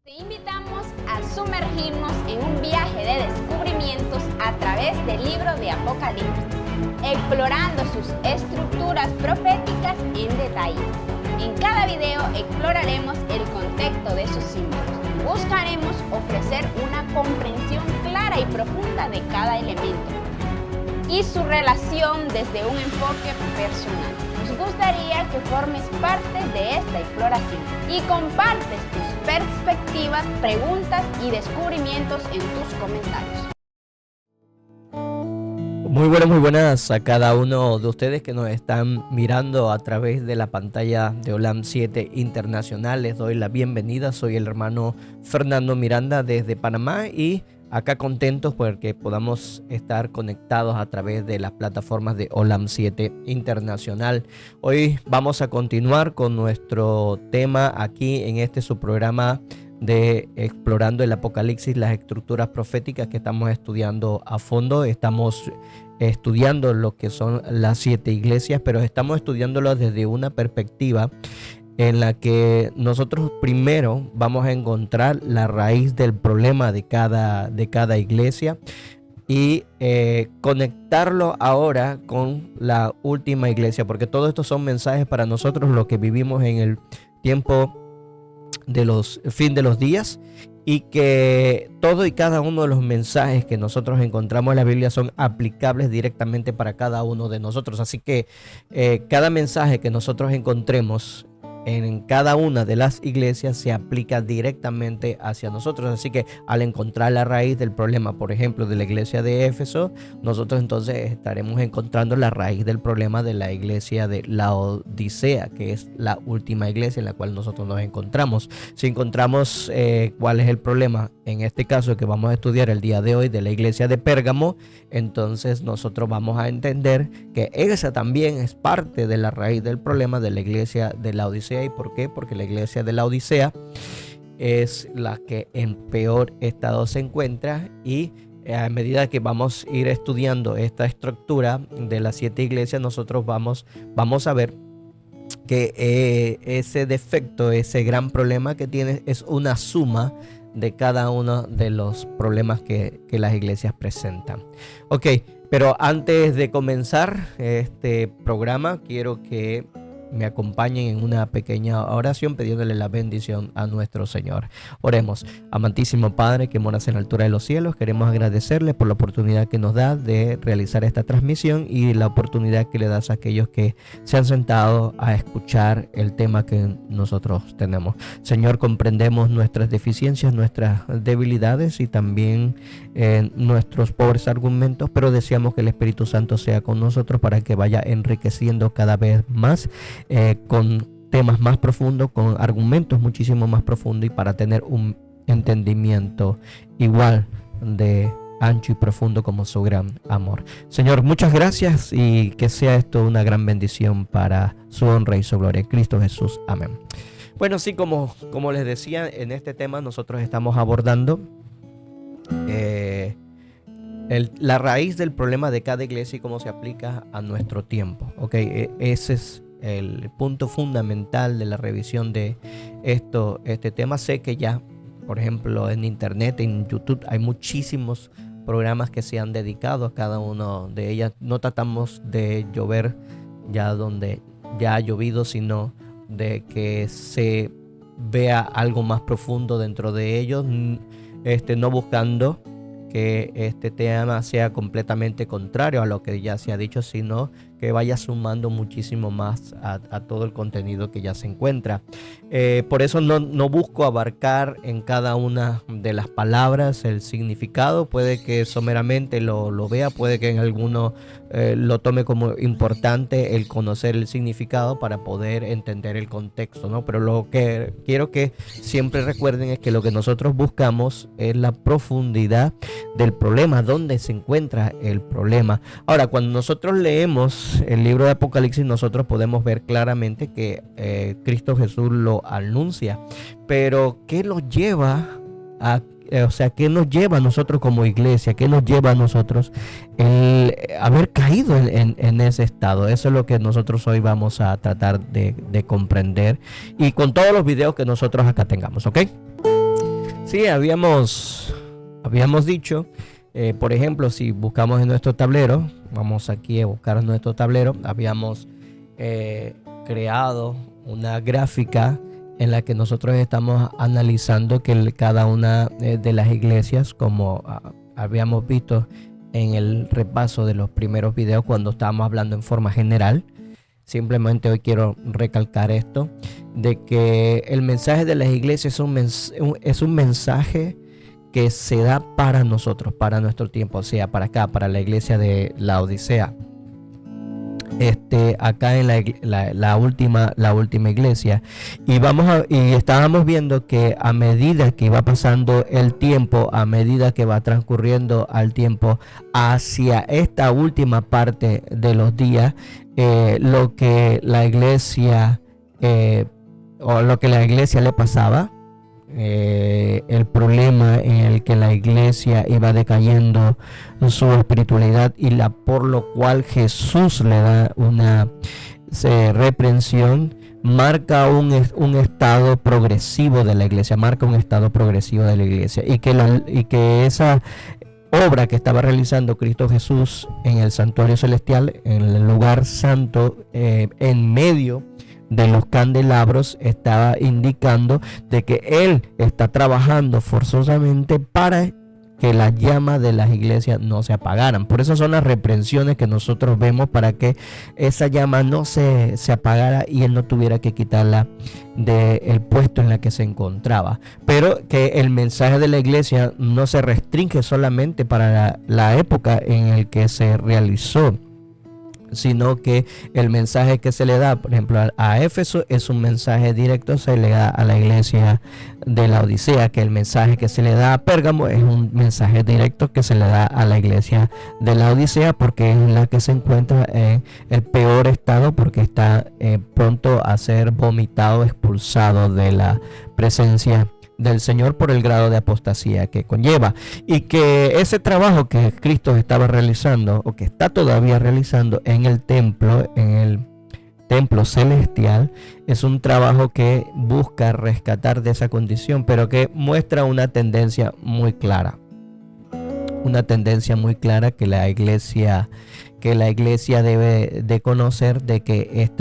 Te invitamos a sumergirnos en un viaje de descubrimientos a través del libro de Apocalipsis, explorando sus estructuras proféticas en detalle. En cada video exploraremos el contexto de sus símbolos. Buscaremos ofrecer una comprensión clara y profunda de cada elemento y su relación desde un enfoque personal. Nos gustaría que formes parte de esta exploración y compartes tus perspectivas, preguntas y descubrimientos en tus comentarios. Muy buenas a cada uno de ustedes que nos están mirando a través de la pantalla de Olam 7 Internacional. Les doy la bienvenida. Soy el hermano Fernando Miranda desde Panamá y acá contentos porque podamos estar conectados a través de las plataformas de Olam 7 Internacional. Hoy vamos a continuar con nuestro tema aquí en este su programa de Explorando el Apocalipsis, las estructuras proféticas que estamos estudiando a fondo. Estamos estudiando lo que son las 7 iglesias, pero estamos estudiándolo desde una perspectiva en la que nosotros primero vamos a encontrar la raíz del problema de cada iglesia y conectarlo ahora con la última iglesia, porque todo esto son mensajes para nosotros los que vivimos en el tiempo de los fin de los días, y que todo y cada uno de los mensajes que nosotros encontramos en la Biblia son aplicables directamente para cada uno de nosotros. Así que cada mensaje que nosotros encontremos en cada una de las iglesias se aplica directamente hacia nosotros. Así que al encontrar la raíz del problema, por ejemplo, de la iglesia de Éfeso, nosotros entonces estaremos encontrando la raíz del problema de la iglesia de Laodicea, que es la última iglesia en la cual nosotros nos encontramos. Si encontramos cuál es el problema, en este caso que vamos a estudiar el día de hoy, de la iglesia de Pérgamo, entonces nosotros vamos a entender que esa también es parte de la raíz del problema de la iglesia de Laodicea. ¿Y por qué? Porque la iglesia de la Odisea es la que en peor estado se encuentra, y a medida que vamos a ir estudiando esta estructura de las 7 iglesias, nosotros vamos a ver que ese defecto, ese gran problema que tiene, es una suma de cada uno de los problemas que las iglesias presentan. Ok, pero antes de comenzar este programa, quiero que me acompañen en una pequeña oración pidiéndole la bendición a nuestro Señor. Oremos. Amantísimo Padre que moras en la altura de los cielos, queremos agradecerle por la oportunidad que nos da de realizar esta transmisión y la oportunidad que le das a aquellos que se han sentado a escuchar el tema que nosotros tenemos. Señor, comprendemos nuestras deficiencias, nuestras debilidades y también nuestros pobres argumentos, pero deseamos que el Espíritu Santo sea con nosotros para que vaya enriqueciendo cada vez más con temas más profundos, con argumentos muchísimo más profundos, y para tener un entendimiento igual de ancho y profundo como su gran amor. Señor, muchas gracias, y que sea esto una gran bendición para su honra y su gloria. En Cristo Jesús. Amén. Bueno, sí, como les decía, en este tema nosotros estamos abordando la raíz del problema de cada iglesia y cómo se aplica a nuestro tiempo. Okay, ese es el punto fundamental de la revisión de este tema. Sé que ya, por ejemplo, en internet, en YouTube, hay muchísimos programas que se han dedicado a cada uno de ellas. No tratamos de llover ya donde ya ha llovido, sino de que se vea algo más profundo dentro de ellos, no buscando que este tema sea completamente contrario a lo que ya se ha dicho, sino que vaya sumando muchísimo más a todo el contenido que ya se encuentra. Por eso no busco abarcar en cada una de las palabras el significado. Puede que someramente lo vea, puede que en alguno lo tome como importante el conocer el significado para poder entender el contexto, ¿no? Pero lo que quiero que siempre recuerden es que lo que nosotros buscamos es la profundidad del problema, dónde se encuentra el problema. Ahora, cuando nosotros leemos el libro de Apocalipsis, nosotros podemos ver claramente que Cristo Jesús lo anuncia, pero ¿qué nos lleva a ¿qué nos lleva a nosotros como iglesia? ¿Qué nos lleva a nosotros el haber caído en ese estado? Eso es lo que nosotros hoy vamos a tratar de comprender, y con todos los videos que nosotros acá tengamos, ¿ok? Sí, habíamos dicho, por ejemplo, si buscamos en nuestro tablero, vamos aquí a buscar nuestro tablero, habíamos creado una gráfica en la que nosotros estamos analizando que cada una de las iglesias, como habíamos visto en el repaso de los primeros videos cuando estábamos hablando en forma general. Simplemente hoy quiero recalcar esto, de que el mensaje de las iglesias es un mensaje que se da para nosotros, para nuestro tiempo, o sea, para acá, para la iglesia de Laodicea. Acá en la última iglesia, y estábamos viendo que a medida que va pasando el tiempo, a medida que va transcurriendo al tiempo hacia esta última parte de los días, lo que la iglesia le pasaba, el problema en el que la iglesia iba decayendo su espiritualidad, y por lo cual Jesús le da una reprensión, marca un estado progresivo de la iglesia, y que esa obra que estaba realizando Cristo Jesús en el santuario celestial, en el lugar santo, en medio de los candelabros, estaba indicando de que Él está trabajando forzosamente para que la llama de las iglesias no se apagaran. Por eso son las reprensiones que nosotros vemos, para que esa llama no se apagara y Él no tuviera que quitarla del puesto en la que se encontraba. Pero que el mensaje de la iglesia no se restringe solamente para la época en el que se realizó, sino que el mensaje que se le da, por ejemplo, a Éfeso, es un mensaje directo, se le da a la iglesia de Laodicea, que el mensaje que se le da a Pérgamo es un mensaje directo que se le da a la iglesia de Laodicea, porque es la que se encuentra en el peor estado, porque está pronto a ser vomitado, expulsado de la presencia del Señor por el grado de apostasía que conlleva, y que ese trabajo que Cristo estaba realizando, o que está todavía realizando en el templo celestial, es un trabajo que busca rescatar de esa condición, pero que muestra una tendencia muy clara que la iglesia debe de conocer, de que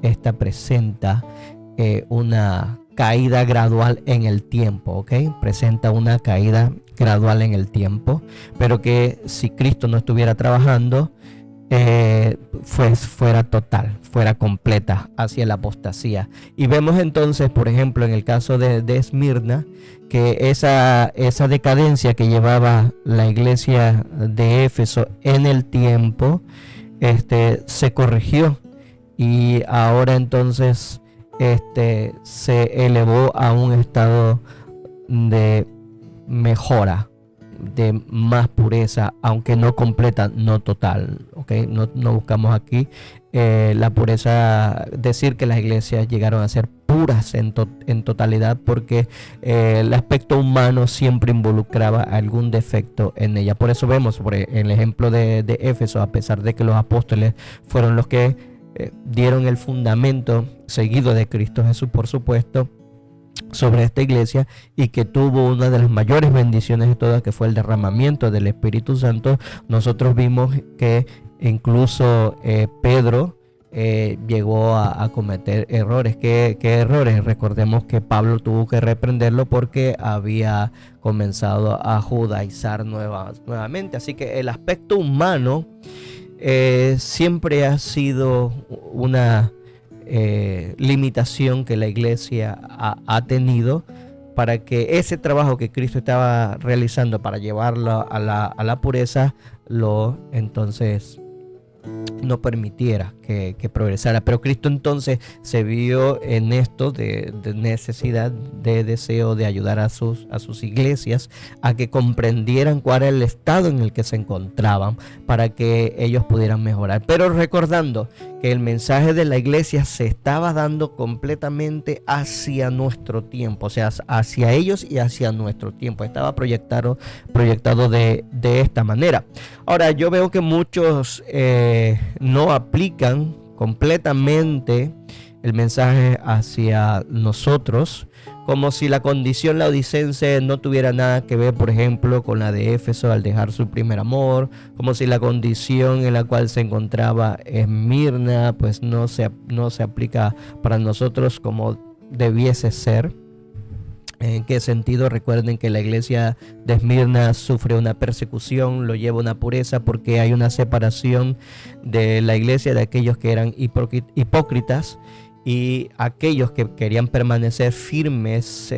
esta presenta una caída gradual en el tiempo, ¿ok? Presenta una caída gradual en el tiempo, pero que si Cristo no estuviera trabajando, fuera total, fuera completa hacia la apostasía. Y vemos entonces, por ejemplo, en el caso de Esmirna, que esa decadencia que llevaba la iglesia de Éfeso en el tiempo, se corrigió, y ahora entonces se elevó a un estado de mejora, de más pureza, aunque no completa, no total, ¿okay? No buscamos aquí la pureza, decir que las iglesias llegaron a ser puras en totalidad, porque el aspecto humano siempre involucraba algún defecto en ella. Por eso vemos el ejemplo de Éfeso, a pesar de que los apóstoles fueron los que dieron el fundamento, seguido de Cristo Jesús, por supuesto, sobre esta iglesia, y que tuvo una de las mayores bendiciones de todas, que fue el derramamiento del Espíritu Santo. Nosotros vimos que incluso Pedro llegó a cometer errores. ¿Qué errores? Recordemos que Pablo tuvo que reprenderlo porque había comenzado a judaizar nuevamente. Así que el aspecto humano siempre ha sido una limitación que la iglesia ha tenido, para que ese trabajo que Cristo estaba realizando para llevarlo a la pureza, entonces no permitiera que progresara. Pero Cristo entonces se vio en esto de necesidad, de deseo de ayudar a sus iglesias a que comprendieran cuál era el estado en el que se encontraban, para que ellos pudieran mejorar. Pero recordando que el mensaje de la iglesia se estaba dando completamente hacia nuestro tiempo, o sea, hacia ellos y hacia nuestro tiempo. Estaba proyectado de esta manera. Ahora, yo veo que muchos no aplican completamente el mensaje hacia nosotros, como si la condición laodicense no tuviera nada que ver, por ejemplo, con la de Éfeso al dejar su primer amor, como si la condición en la cual se encontraba Esmirna pues no se aplica para nosotros como debiese ser. ¿En qué sentido? Recuerden que la iglesia de Esmirna sufre una persecución, lo lleva a una pureza porque hay una separación de la iglesia de aquellos que eran hipócritas y aquellos que querían permanecer firmes,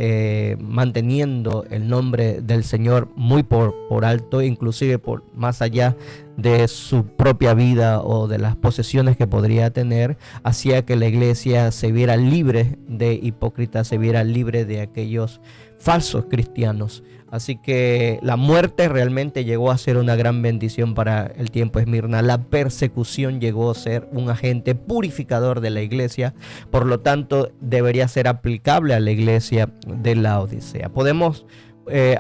manteniendo el nombre del Señor muy por alto, inclusive por más allá de su propia vida o de las posesiones que podría tener, hacía que la iglesia se viera libre de hipócritas, se viera libre de aquellos falsos cristianos. Así que la muerte realmente llegó a ser una gran bendición para el tiempo de Esmirna. La persecución llegó a ser un agente purificador de la iglesia, por lo tanto debería ser aplicable a la iglesia de Laodicea.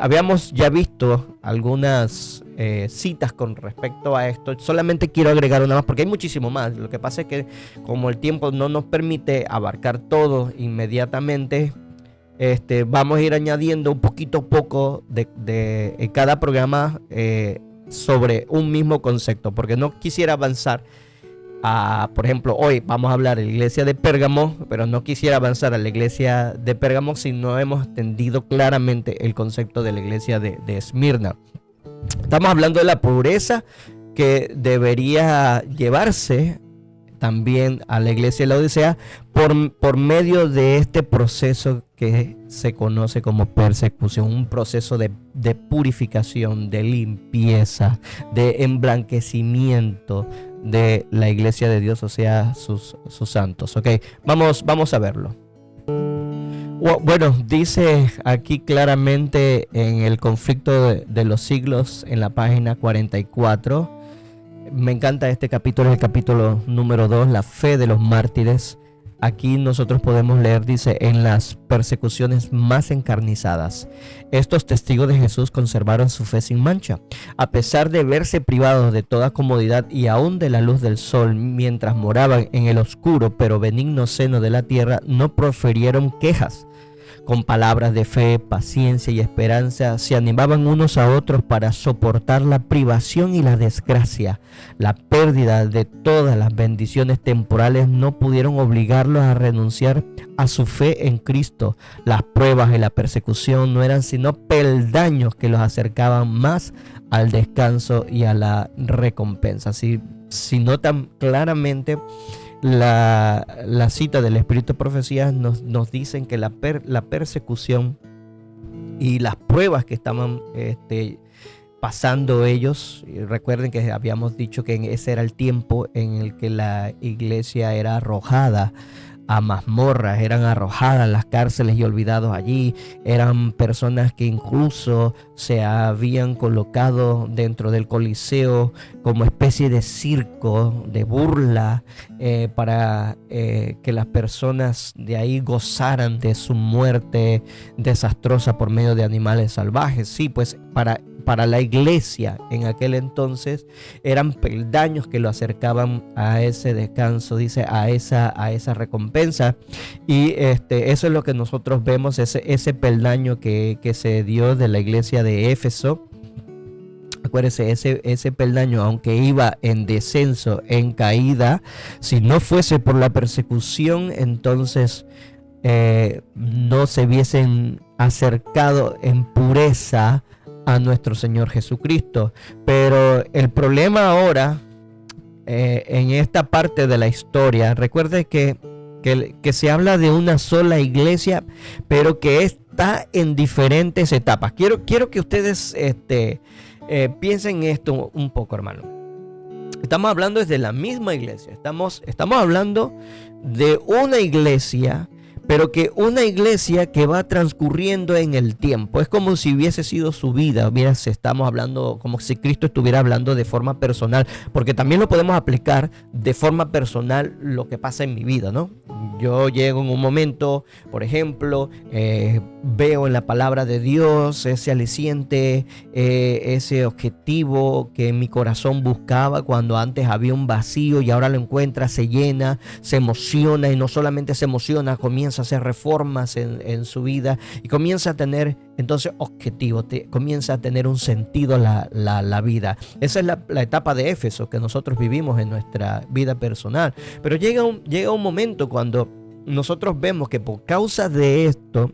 Habíamos ya visto algunas citas con respecto a esto. Solamente quiero agregar una más porque hay muchísimo más. Lo que pasa es que como el tiempo no nos permite abarcar todo inmediatamente, vamos a ir añadiendo un poquito a poco de cada programa sobre un mismo concepto, porque no quisiera avanzar por ejemplo, hoy vamos a hablar de la iglesia de Pérgamo, pero no quisiera avanzar a la iglesia de Pérgamo si no hemos entendido claramente el concepto de la iglesia de Esmirna. Estamos hablando de la pureza que debería llevarse también a la iglesia de Laodicea por medio de este proceso que se conoce como persecución, un proceso de purificación, de limpieza, de emblanquecimiento de la iglesia de Dios, o sea, sus santos. Ok, vamos a verlo. Bueno, dice aquí claramente en el conflicto de los siglos, en la página 44. Me encanta este capítulo, el capítulo número 2, la fe de los mártires. Aquí nosotros podemos leer, dice, en las persecuciones más encarnizadas, estos testigos de Jesús conservaron su fe sin mancha, a pesar de verse privados de toda comodidad y aún de la luz del sol, mientras moraban en el oscuro pero benigno seno de la tierra, no profirieron quejas. Con palabras de fe, paciencia y esperanza se animaban unos a otros para soportar la privación y la desgracia. La pérdida de todas las bendiciones temporales no pudieron obligarlos a renunciar a su fe en Cristo. Las pruebas y la persecución no eran sino peldaños que los acercaban más al descanso y a la recompensa. Si notan claramente, la cita del Espíritu de Profecía nos dicen que la persecución y las pruebas que estaban pasando ellos, y recuerden que habíamos dicho que ese era el tiempo en el que la iglesia era arrojada a mazmorras, eran arrojadas a las cárceles y olvidados allí. Eran personas que incluso se habían colocado dentro del Coliseo como especie de circo, de burla, para que las personas de ahí gozaran de su muerte desastrosa por medio de animales salvajes. Sí, pues para la iglesia en aquel entonces eran peldaños que lo acercaban a ese descanso, dice, a esa recompensa. Y eso es lo que nosotros vemos, ese peldaño que se dio de la iglesia de Éfeso. Acuérdense, ese peldaño, aunque iba en descenso, en caída, si no fuese por la persecución, entonces no se hubiesen acercado en pureza a nuestro Señor Jesucristo. Pero el problema ahora, en esta parte de la historia, recuerde que se habla de una sola iglesia, pero que está en diferentes etapas. Quiero que ustedes piensen esto un poco, hermano. Estamos hablando desde la misma iglesia. Estamos hablando de una iglesia, pero que una iglesia que va transcurriendo en el tiempo. Es como si hubiese sido su vida. Mira, estamos hablando como si Cristo estuviera hablando de forma personal, porque también lo podemos aplicar de forma personal lo que pasa en mi vida, ¿no? Yo llego en un momento, por ejemplo, veo en la palabra de Dios ese aliciente, ese objetivo que mi corazón buscaba cuando antes había un vacío y ahora lo encuentra, se llena, se emociona, y no solamente se emociona, comienza a hacer reformas en su vida y comienza a tener entonces objetivo, comienza a tener un sentido la vida. Esa es la etapa de Éfeso que nosotros vivimos en nuestra vida personal. Pero llega un momento cuando nosotros vemos que por causa de esto,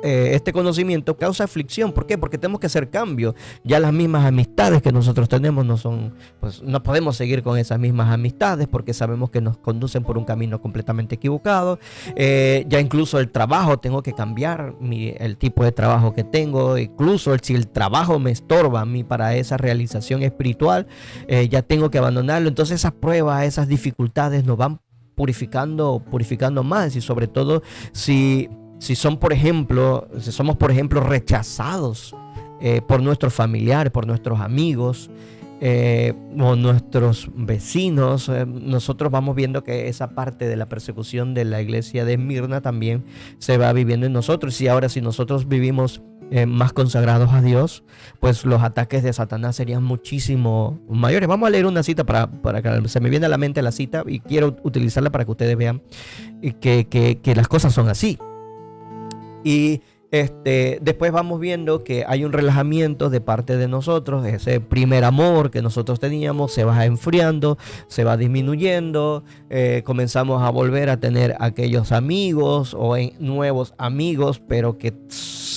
este conocimiento causa aflicción. ¿Por qué? Porque tenemos que hacer cambios. Ya las mismas amistades que nosotros tenemos no podemos seguir con esas mismas amistades porque sabemos que nos conducen por un camino completamente equivocado. Ya incluso el trabajo, tengo que cambiar el tipo de trabajo que tengo. Incluso si el trabajo me estorba a mí para esa realización espiritual, ya tengo que abandonarlo. Entonces esas pruebas, esas dificultades nos van purificando más, y sobre todo si somos por ejemplo rechazados por nuestros familiares, por nuestros amigos o nuestros vecinos, nosotros vamos viendo que esa parte de la persecución de la iglesia de Esmirna también se va viviendo en nosotros. Y ahora, si nosotros vivimos más consagrados a Dios, pues los ataques de Satanás serían muchísimo mayores. Vamos a leer una cita para que se me viene a la mente la cita, y quiero utilizarla para que ustedes vean que las cosas son así. Y después vamos viendo que hay un relajamiento de parte de nosotros. Ese primer amor que nosotros teníamos se va enfriando, se va disminuyendo. Comenzamos a volver a tener aquellos amigos o nuevos amigos, pero que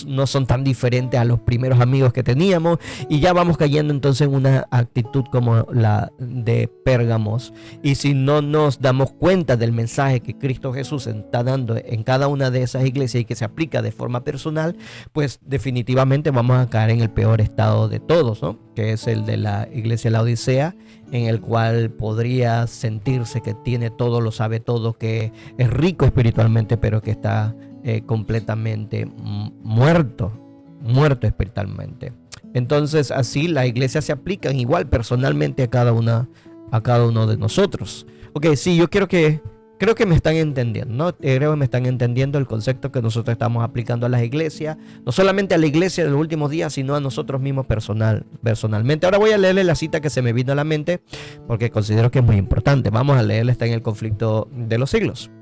no son tan diferentes a los primeros amigos que teníamos, y ya vamos cayendo entonces en una actitud como la de Pérgamos. Y si no nos damos cuenta del mensaje que Cristo Jesús está dando en cada una de esas iglesias y que se aplica de forma personal, pues definitivamente vamos a caer en el peor estado de todos, ¿no? Que es el de la iglesia de la Odisea, en el cual podría sentirse que tiene todo, lo sabe todo, que es rico espiritualmente, pero que está completamente muerto espiritualmente. Entonces así la iglesia se aplica igual personalmente a cada uno de nosotros. Ok, sí, yo creo que me están entendiendo, ¿no? Creo que me están entendiendo el concepto que nosotros estamos aplicando a las iglesias, no solamente a la iglesia de los últimos días, sino a nosotros mismos personalmente. Ahora voy a leerle la cita que se me vino a la mente porque considero que es muy importante. Vamos a leerla, está en el conflicto de los siglos.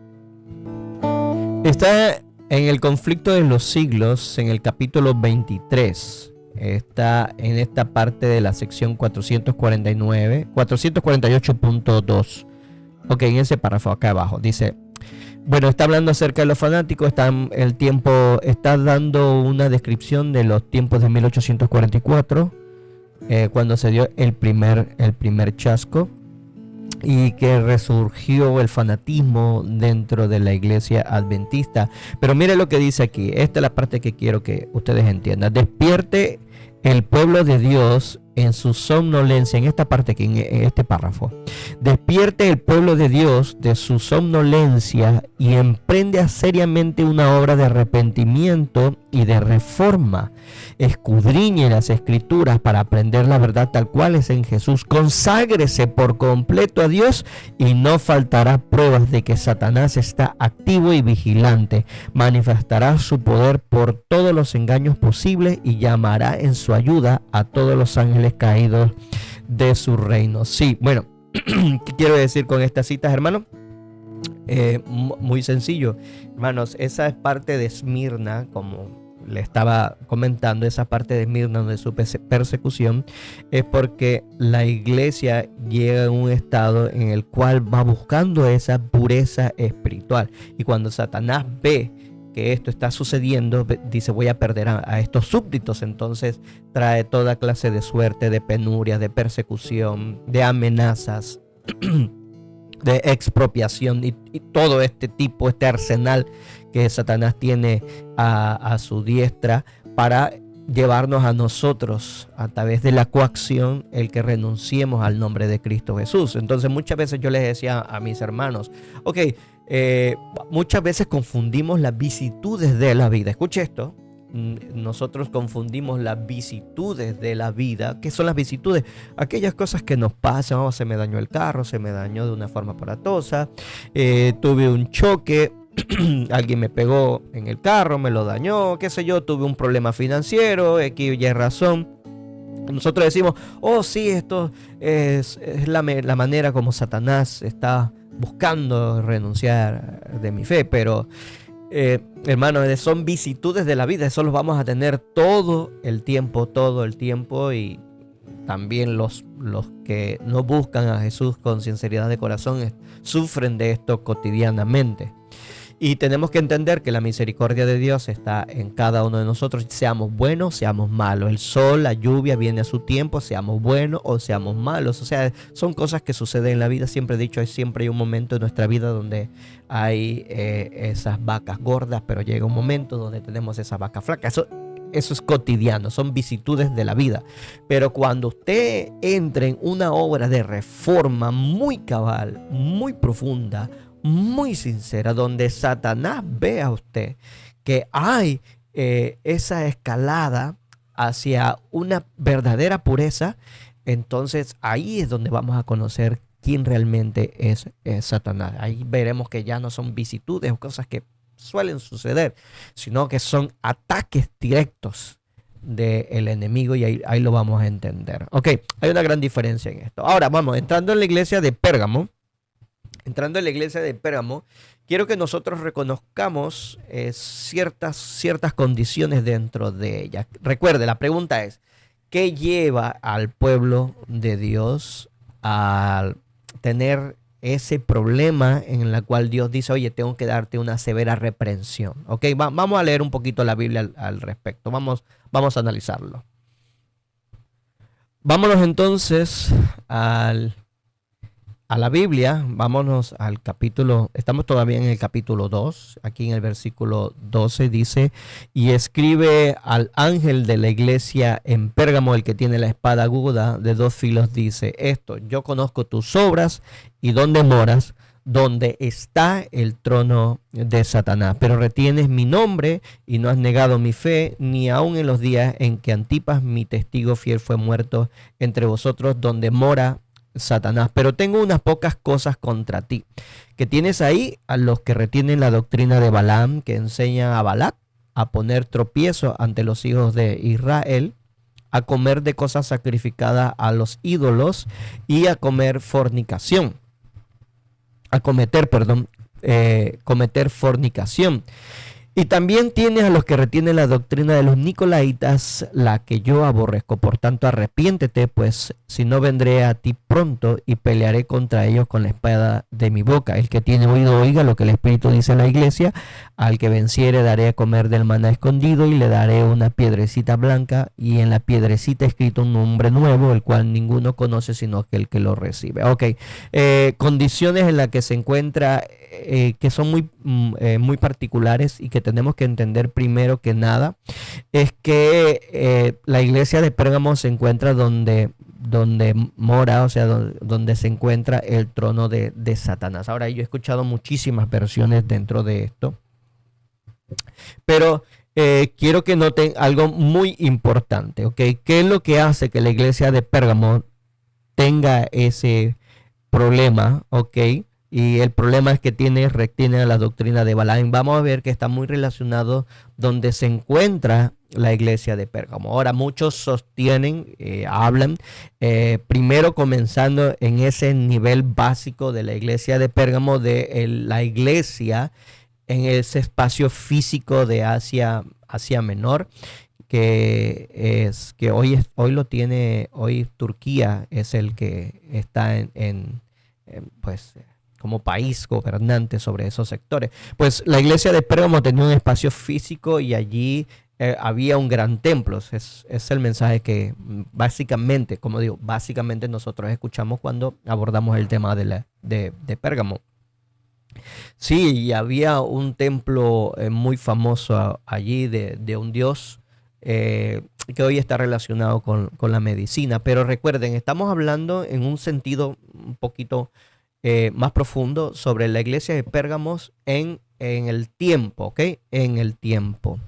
Está en el conflicto de los siglos, en el capítulo 23. Está en esta parte de la sección 448.2. Ok, en ese párrafo acá abajo dice, bueno, está hablando acerca de los fanáticos, está dando una descripción de los tiempos de 1844, cuando se dio el primer chasco, y que resurgió el fanatismo dentro de la iglesia adventista. Pero mire lo que dice aquí, esta es la parte que quiero que ustedes entiendan. Despierte el pueblo de Dios en su somnolencia, en esta parte aquí, en este párrafo. Despierte el pueblo de Dios de su somnolencia y emprende seriamente una obra de arrepentimiento y de reforma. Escudriñe las escrituras para aprender la verdad tal cual es en Jesús. Conságrese por completo a Dios y no faltará pruebas de que Satanás está activo y vigilante. Manifestará su poder por todos los engaños posibles y llamará en su ayuda a todos los ángeles caídos de su reino. Sí, bueno, ¿qué quiero decir con estas citas, hermanos? Muy sencillo, hermanos. Esa es parte de Esmirna, como le estaba comentando, esa parte de Esmirna de su persecución, es porque la iglesia llega a un estado en el cual va buscando esa pureza espiritual, y cuando Satanás ve que esto está sucediendo, dice: voy a perder a estos súbditos. Entonces trae toda clase de suerte, de penuria, de persecución, de amenazas, de expropiación y todo este arsenal que Satanás tiene a su diestra para llevarnos a nosotros, a través de la coacción, el que renunciemos al nombre de Cristo Jesús. Entonces muchas veces yo les decía a mis hermanos, muchas veces confundimos las vicisitudes de la vida. Escuche esto. Nosotros confundimos las vicisitudes de la vida. ¿Qué son las vicisitudes? Aquellas cosas que nos pasan. Se me dañó el carro, se me dañó de una forma aparatosa, tuve un choque, alguien me pegó en el carro, me lo dañó, qué sé yo, tuve un problema financiero, X y Y razón. Nosotros decimos, oh sí, esto es la manera como Satanás está buscando renunciar de mi fe, pero hermanos, son vicisitudes de la vida, eso los vamos a tener todo el tiempo, y también los que no buscan a Jesús con sinceridad de corazón sufren de esto cotidianamente. Y tenemos que entender que la misericordia de Dios está en cada uno de nosotros, seamos buenos, seamos malos. El sol, la lluvia viene a su tiempo, seamos buenos o seamos malos. O sea, son cosas que suceden en la vida. Siempre he dicho, siempre hay un momento en nuestra vida donde hay esas vacas gordas, pero llega un momento donde tenemos esas vacas flacas. Eso es cotidiano, son vicisitudes de la vida. Pero cuando usted entre en una obra de reforma muy cabal, muy profunda, muy sincera, donde Satanás ve a usted que hay esa escalada hacia una verdadera pureza, entonces ahí es donde vamos a conocer quién realmente es Satanás. Ahí veremos que ya no son vicisitudes o cosas que suelen suceder, sino que son ataques directos del enemigo, y ahí lo vamos a entender. Ok, hay una gran diferencia en esto. Ahora vamos, entrando en la iglesia de Pérgamo, quiero que nosotros reconozcamos ciertas condiciones dentro de ella. Recuerde, la pregunta es, ¿qué lleva al pueblo de Dios a tener ese problema en el cual Dios dice, oye, tengo que darte una severa reprensión? Ok, vamos a leer un poquito la Biblia al respecto. Vamos a analizarlo. Vámonos entonces a la Biblia, vámonos al capítulo, estamos todavía en el capítulo 2, aquí en el versículo 12 dice, y escribe al ángel de la iglesia en Pérgamo, el que tiene la espada aguda de 2 filos, dice esto: yo conozco tus obras y dónde moras, donde está el trono de Satanás, pero retienes mi nombre y no has negado mi fe, ni aun en los días en que Antipas, mi testigo fiel, fue muerto entre vosotros, donde mora Satanás. Pero tengo unas pocas cosas contra ti, que tienes ahí a los que retienen la doctrina de Balaam, que enseña a Balac a poner tropiezo ante los hijos de Israel, a comer de cosas sacrificadas a los ídolos y a cometer fornicación. Y también tienes a los que retienen la doctrina de los nicolaitas, la que yo aborrezco. Por tanto, arrepiéntete, pues si no, vendré a ti pronto y pelearé contra ellos con la espada de mi boca. El que tiene oído, oiga lo que el Espíritu dice a la iglesia. Al que venciere daré a comer del maná escondido, y le daré una piedrecita blanca, y en la piedrecita escrito un nombre nuevo, el cual ninguno conoce sino aquel que lo recibe. Ok, condiciones en las que se encuentra, que son muy particulares, y que tenemos que entender primero que nada, es que la iglesia de Pérgamo se encuentra donde mora, o sea, donde se encuentra el trono de Satanás. Ahora, yo he escuchado muchísimas versiones dentro de esto, pero quiero que noten algo muy importante, ¿ok? ¿Qué es lo que hace que la iglesia de Pérgamo tenga ese problema, ok? Y el problema es que retiene la doctrina de Balaam. Vamos a ver que está muy relacionado donde se encuentra la iglesia de Pérgamo. Ahora, muchos sostienen, hablan, primero comenzando en ese nivel básico de la iglesia de Pérgamo, de la iglesia en ese espacio físico de Asia Menor, que hoy Turquía es el que está pues como país gobernante sobre esos sectores. Pues la iglesia de Pérgamo tenía un espacio físico, y allí había un gran templo. Es el mensaje que básicamente, como digo, nosotros escuchamos cuando abordamos el tema de Pérgamo. Sí, y había un templo muy famoso allí de un dios que hoy está relacionado con la medicina. Pero recuerden, estamos hablando en un sentido un poquito más profundo sobre la iglesia de Pérgamo en el tiempo, ¿ok? En el tiempo.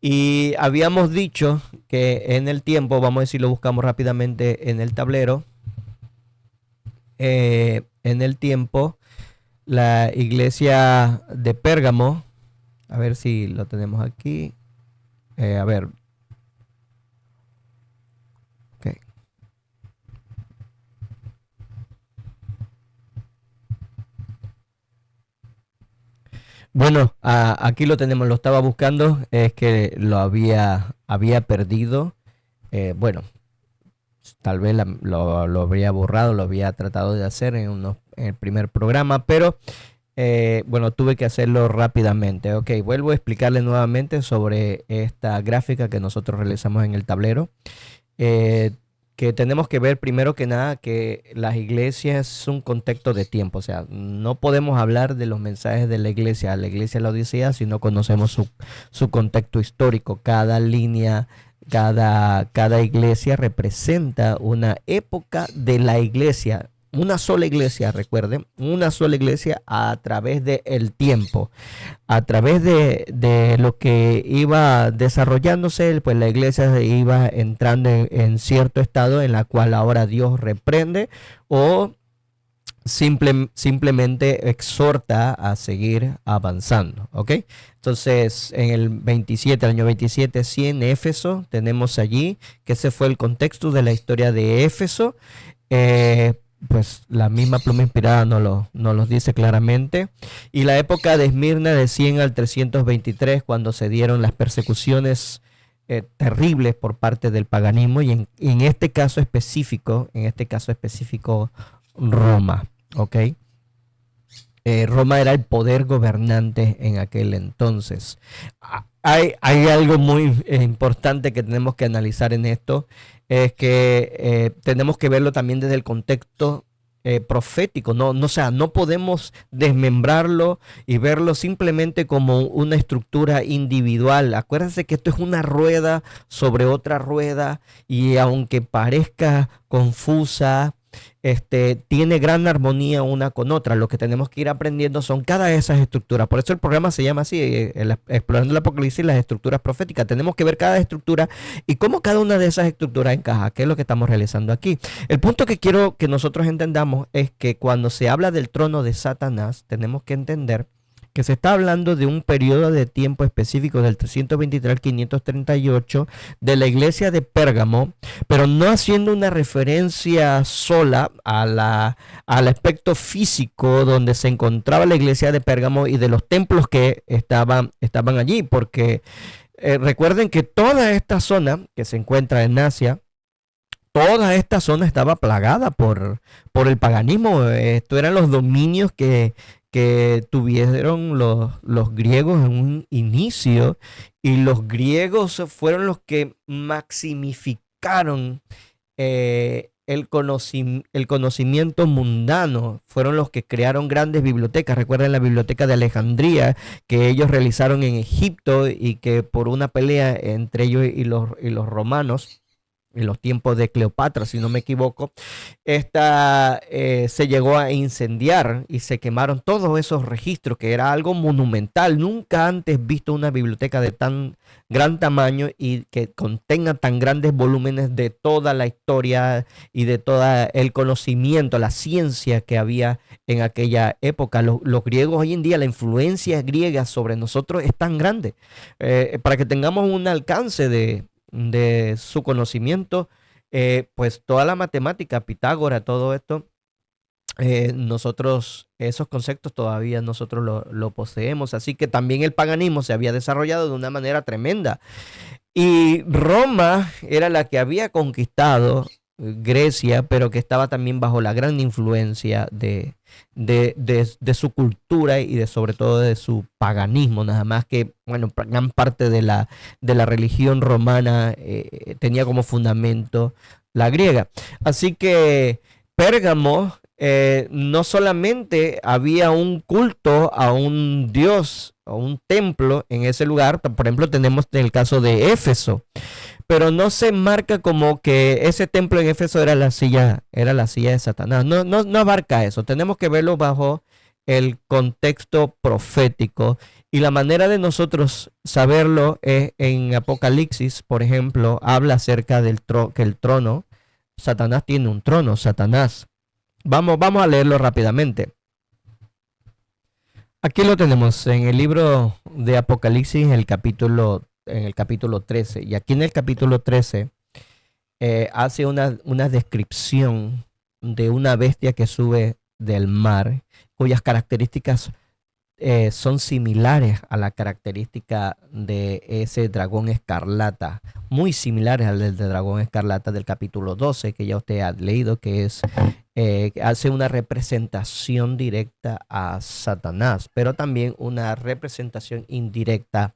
Y habíamos dicho que en el tiempo, vamos a decir, lo buscamos rápidamente en el tablero. En el tiempo la iglesia de Pérgamo. A ver si lo tenemos aquí. A ver. Okay. Bueno, aquí lo tenemos, lo estaba buscando, es que había perdido. Bueno, tal vez lo habría borrado, lo había tratado de hacer en el primer programa, pero bueno, tuve que hacerlo rápidamente. Ok, vuelvo a explicarle nuevamente sobre esta gráfica que nosotros realizamos en el tablero. Que tenemos que ver primero que nada que las iglesias es un contexto de tiempo, o sea, no podemos hablar de los mensajes de la iglesia de la Odisea si no conocemos su contexto histórico. Cada línea, cada iglesia representa una época de la iglesia. Una sola iglesia, recuerden, una sola iglesia a través del tiempo, a través de lo que iba desarrollándose, pues la iglesia iba entrando en cierto estado en la cual ahora Dios reprende o simplemente exhorta a seguir avanzando, ¿ok? Entonces, en el año 27, sí, en Éfeso, tenemos allí que ese fue el contexto de la historia de Éfeso. Pues la misma pluma inspirada nos los dice claramente. Y la época de Esmirna de 100 al 323, cuando se dieron las persecuciones terribles por parte del paganismo, y en este caso específico, Roma, ¿ok? Roma era el poder gobernante en aquel entonces. Hay algo muy importante que tenemos que analizar en esto, es que tenemos que verlo también desde el contexto profético, o sea, no podemos desmembrarlo y verlo simplemente como una estructura individual. Acuérdense que esto es una rueda sobre otra rueda y aunque parezca confusa, tiene gran armonía una con otra. Lo que tenemos que ir aprendiendo son cada de esas estructuras. Por eso el programa se llama así, Explorando el Apocalipsis, las estructuras proféticas. Tenemos que ver cada estructura y cómo cada una de esas estructuras encaja, que es lo que estamos realizando aquí. El punto que quiero que nosotros entendamos es que cuando se habla del trono de Satanás, tenemos que entender que se está hablando de un periodo de tiempo específico del 323 al 538 de la iglesia de Pérgamo, pero no haciendo una referencia sola al aspecto físico donde se encontraba la iglesia de Pérgamo y de los templos que estaban allí, porque recuerden que toda esta zona que se encuentra en Asia, toda esta zona estaba plagada por el paganismo. Estos eran los dominios que tuvieron los griegos en un inicio, y los griegos fueron los que maximificaron el conocimiento mundano, fueron los que crearon grandes bibliotecas. Recuerden la biblioteca de Alejandría que ellos realizaron en Egipto y que por una pelea entre ellos y los romanos, en los tiempos de Cleopatra, si no me equivoco, se llegó a incendiar y se quemaron todos esos registros, que era algo monumental. Nunca antes visto una biblioteca de tan gran tamaño y que contenga tan grandes volúmenes de toda la historia y de todo el conocimiento, la ciencia que había en aquella época. Los griegos hoy en día, la influencia griega sobre nosotros es tan grande, para que tengamos un alcance de su conocimiento, pues toda la matemática, Pitágoras, todo esto, nosotros esos conceptos todavía nosotros lo poseemos. Así que también el paganismo se había desarrollado de una manera tremenda, y Roma era la que había conquistado Grecia, pero que estaba también bajo la gran influencia de su cultura y sobre todo de su paganismo. Nada más que, bueno, gran parte de la religión romana tenía como fundamento la griega. Así que Pérgamo, no solamente había un culto a un dios o un templo en ese lugar. Por ejemplo, tenemos el caso de Éfeso, pero no se marca como que ese templo en Éfeso era la silla de Satanás. No abarca eso. Tenemos que verlo bajo el contexto profético, y la manera de nosotros saberlo es en Apocalipsis, por ejemplo, habla acerca que el trono, Satanás tiene un trono, Satanás. Vamos a leerlo rápidamente. Aquí lo tenemos en el libro de Apocalipsis, en el capítulo 13. Y aquí en el capítulo 13 hace una descripción de una bestia que sube del mar, cuyas características son similares a la característica de ese dragón escarlata, muy similares al del dragón escarlata del capítulo 12, que ya usted ha leído, que es hace una representación directa a Satanás, pero también una representación indirecta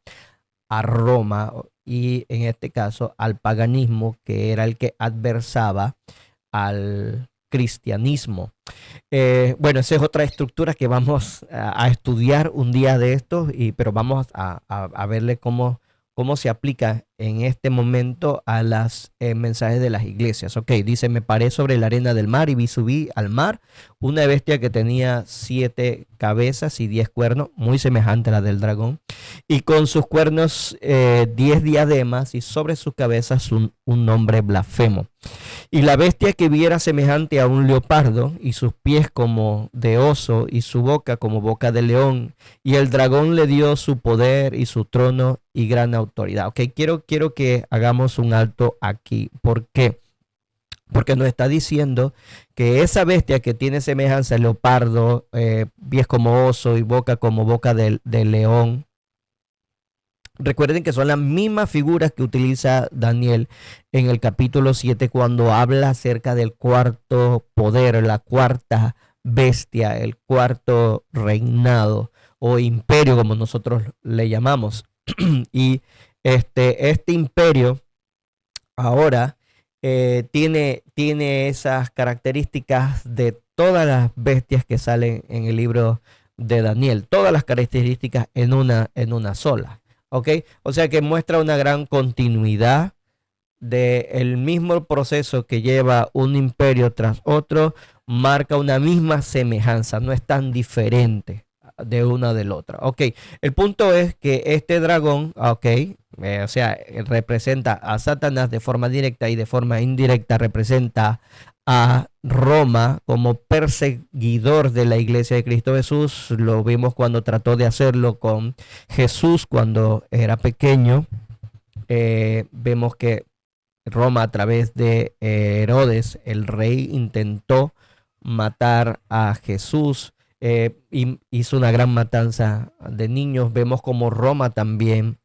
a Roma y en este caso al paganismo, que era el que adversaba al cristianismo. Bueno, esa es otra estructura que vamos a estudiar un día de estos, pero vamos a verle cómo se aplica en este momento a los mensajes de las iglesias. Ok, dice, me paré sobre la arena del mar y subí al mar una bestia que tenía 7 cabezas y 10 cuernos, muy semejante a la del dragón, y con sus cuernos 10 diademas y sobre sus cabezas un nombre blasfemo. Y la bestia que vi era semejante a un leopardo, y sus pies como de oso, y su boca como boca de león. Y el dragón le dio su poder y su trono y gran autoridad. Ok, quiero que hagamos un alto aquí. ¿Por qué? Porque nos está diciendo que esa bestia que tiene semejanza al leopardo, pies como oso y boca como boca de león. Recuerden que son las mismas figuras que utiliza Daniel en el capítulo 7 cuando habla acerca del cuarto poder, la cuarta bestia, el cuarto reinado o imperio, como nosotros le llamamos. Y este imperio ahora tiene esas características de todas las bestias que salen en el libro de Daniel, todas las características en una sola. ¿Ok? O sea que muestra una gran continuidad del mismo proceso que lleva un imperio tras otro, marca una misma semejanza, no es tan diferente de una del otro. Ok, el punto es que este dragón, ok, o sea, representa a Satanás de forma directa y de forma indirecta representa a Roma como perseguidor de la iglesia de Cristo Jesús. Lo vimos cuando trató de hacerlo con Jesús cuando era pequeño. Vemos que Roma, a través de Herodes, el rey, intentó matar a Jesús. Hizo una gran matanza de niños. Vemos como Roma también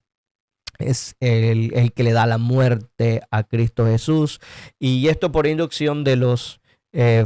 es el que le da la muerte a Cristo Jesús, y esto por inducción de los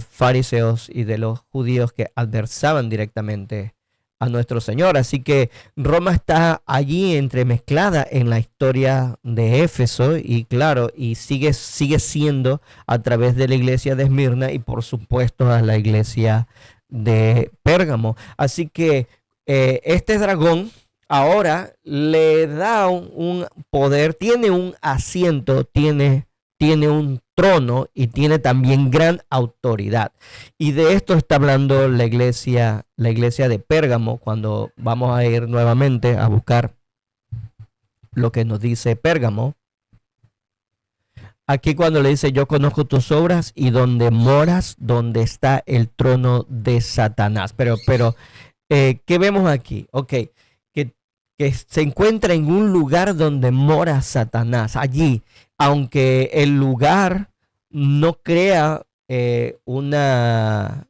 fariseos y de los judíos que adversaban directamente a nuestro Señor. Así que Roma está allí entremezclada en la historia de Éfeso, y claro, y sigue siendo a través de la iglesia de Esmirna y por supuesto a la iglesia de Pérgamo. Así que este dragón ahora le da un poder, tiene un asiento, tiene un trono y tiene también gran autoridad. Y de esto está hablando la iglesia de Pérgamo, cuando vamos a ir nuevamente a buscar lo que nos dice Pérgamo. Aquí cuando le dice, yo conozco tus obras y donde moras, donde está el trono de Satanás. Pero ¿qué vemos aquí? Ok, que se encuentra en un lugar donde mora Satanás. Allí, aunque el lugar no crea una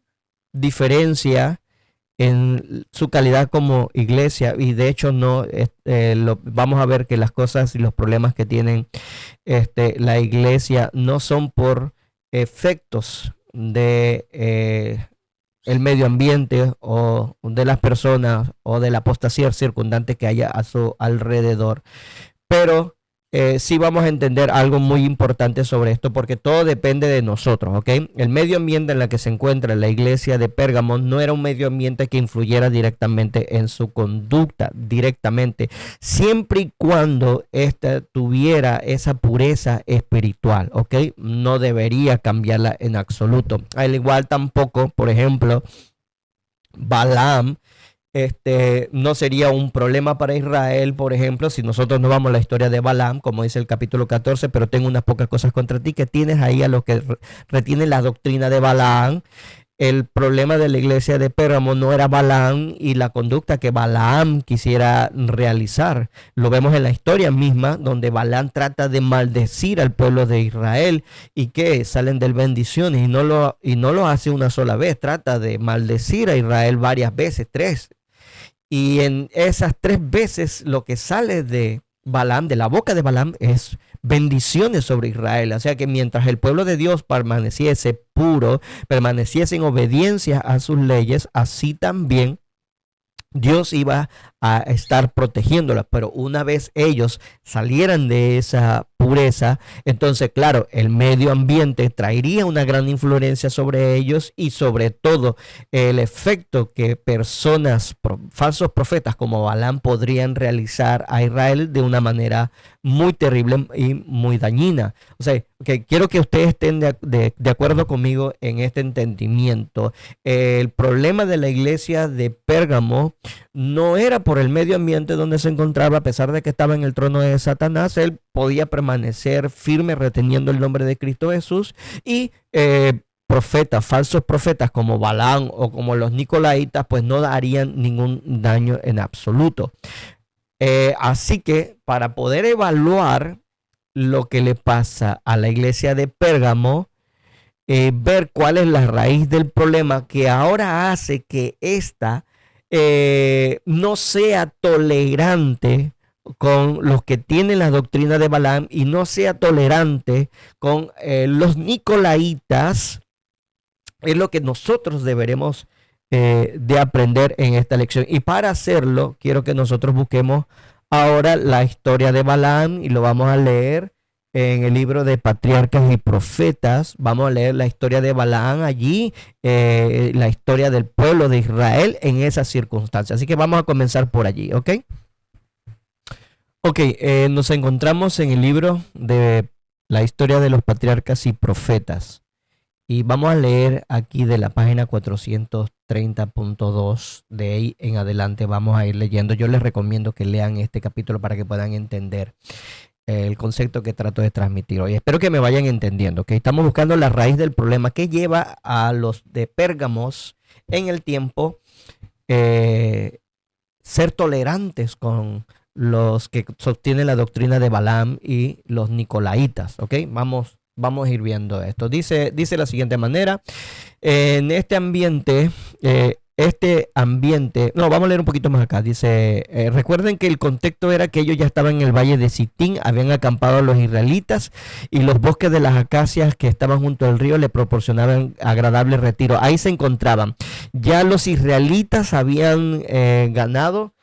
diferencia en su calidad como iglesia, y de hecho no, vamos a ver que las cosas y los problemas que tienen la iglesia no son por efectos de el medio ambiente o de las personas o de la apostasía circundante que haya a su alrededor. Pero sí vamos a entender algo muy importante sobre esto, porque todo depende de nosotros, ¿ok? El medio ambiente en el que se encuentra la iglesia de Pérgamo no era un medio ambiente que influyera directamente en su conducta, directamente, siempre y cuando ésta tuviera esa pureza espiritual, ¿ok? No debería cambiarla en absoluto. Al igual tampoco, por ejemplo, Balaam, no sería un problema para Israel, por ejemplo, si nosotros no vamos a la historia de Balaam, como dice el capítulo 14, pero tengo unas pocas cosas contra ti, que tienes ahí a los que retienen la doctrina de Balaam, el problema de la iglesia de Pérgamo no era Balaam y la conducta que Balaam quisiera realizar. Lo vemos en la historia misma, donde Balaam trata de maldecir al pueblo de Israel y que salen de bendiciones, y no lo hace una sola vez, trata de maldecir a Israel varias veces, 3. Y en esas 3 veces lo que sale de Balaam, de la boca de Balaam, es bendiciones sobre Israel. O sea que mientras el pueblo de Dios permaneciese puro, permaneciese en obediencia a sus leyes, así también Dios iba a estar protegiéndola. Pero una vez ellos salieran de esa pureza, entonces claro, el medio ambiente traería una gran influencia sobre ellos, y sobre todo el efecto que personas, falsos profetas como Balaam, podrían realizar a Israel de una manera muy terrible y muy dañina. O sea, que quiero que ustedes estén de acuerdo conmigo en este entendimiento. El problema de la iglesia de Pérgamo no era por el medio ambiente donde se encontraba. A pesar de que estaba en el trono de Satanás, él podía permanecer firme reteniendo el nombre de Cristo Jesús, y falsos profetas como Balaam o como los Nicolaitas, pues no harían ningún daño en absoluto. Así que para poder evaluar lo que le pasa a la iglesia de Pérgamo, ver cuál es la raíz del problema que ahora hace que ésta no sea tolerante con los que tienen la doctrina de Balaam, y no sea tolerante con los Nicolaitas, es lo que nosotros deberemos de aprender en esta lección. Y para hacerlo, quiero que nosotros busquemos ahora la historia de Balaam, y lo vamos a leer en el libro de Patriarcas y Profetas. Vamos a leer la historia de Balaam allí, la historia del pueblo de Israel en esas circunstancias. Así que vamos a comenzar por allí, ¿ok? Ok, nos encontramos en el libro de la historia de los Patriarcas y Profetas. Y vamos a leer aquí de la página 430.2, de ahí en adelante vamos a ir leyendo. Yo les recomiendo que lean este capítulo para que puedan entender el concepto que trato de transmitir hoy. Espero que me vayan entendiendo, ¿ok? Estamos buscando la raíz del problema que lleva a los de Pérgamos en el tiempo ser tolerantes con los que sostienen la doctrina de Balaam y los Nicolaitas, ¿ok? Vamos a ir viendo esto. Dice de la siguiente manera: en este ambiente, vamos a leer un poquito más acá. Dice, recuerden que el contexto era que ellos ya estaban en el valle de Sitín, habían acampado a los israelitas, y los bosques de las acacias que estaban junto al río le proporcionaban agradable retiro. Ahí se encontraban. Ya los israelitas habían ganado.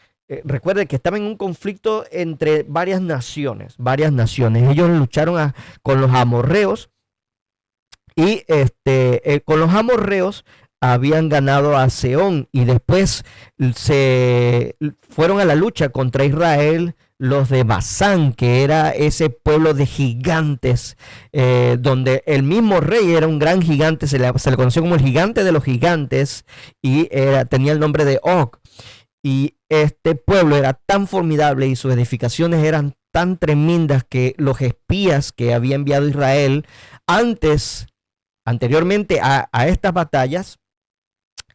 Recuerden que estaban en un conflicto entre varias naciones. Ellos lucharon con los amorreos, y con los amorreos habían ganado a Sehón, y después se fueron a la lucha contra Israel los de Basán, que era ese pueblo de gigantes, donde el mismo rey era un gran gigante, se le conoció como el gigante de los gigantes, y tenía el nombre de Og. Y este pueblo era tan formidable y sus edificaciones eran tan tremendas que los espías que había enviado Israel anteriormente a estas batallas,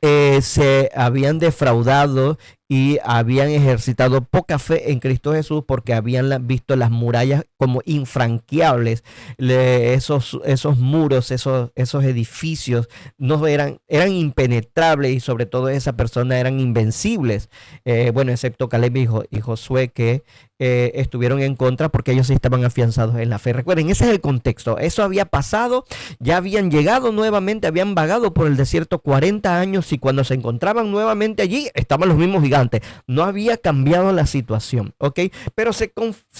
se habían defraudado y habían ejercitado poca fe en Cristo Jesús, porque habían visto las murallas como infranqueables. Esos muros, esos edificios no eran impenetrables, y sobre todo esas personas eran invencibles. Bueno, excepto Caleb y Josué, que estuvieron en contra porque ellos sí estaban afianzados en la fe. Recuerden, ese es el contexto. Eso había pasado, ya habían llegado nuevamente, habían vagado por el desierto 40 años, y cuando se encontraban nuevamente allí estaban los mismos gigantes. No había cambiado la situación, ¿ok? Pero se